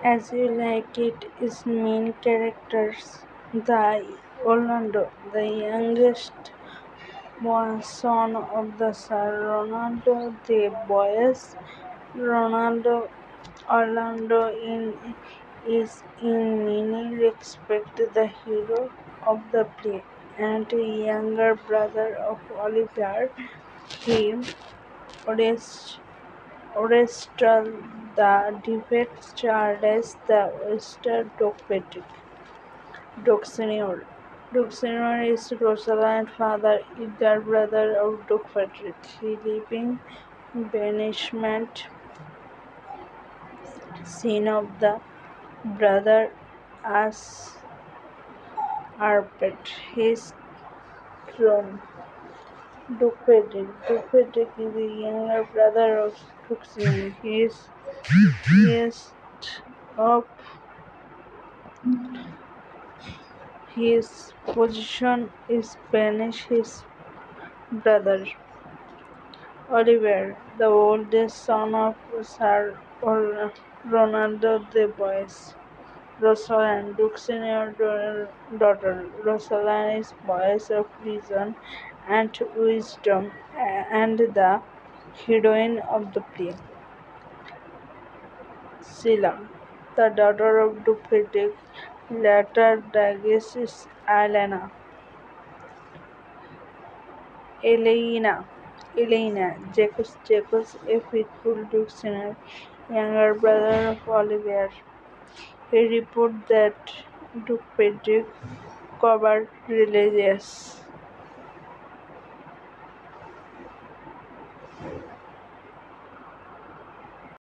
As You Like It is main characters the Orlando, the youngest son of the Sir Ronaldo de Boyes. Ronaldo Orlando is in many respects the hero of the play and a younger brother of Oliver. He Orestal the defects Charles the Western Dogmatic. Doc Senior. Doc Senior is Rosalind's father, elder brother of Doc Patrick. He lives in banishment, son of the brother as Arpet. His throne. Duke Frederick. Duke Frederick is the younger brother of Duke Senior. He is of his position is banish his brother. Oliver, the oldest son of Sir Ronaldo de Boys. Rosalind, Duke's senior daughter. Rosalind is voice of reason and wisdom and the heroine of the play. Sheila, the daughter of Duke Frederick, later Duchess is Elena, Jacques, a faithful Duke senior, younger brother of Oliver. He reported that Duke Frederick covered religious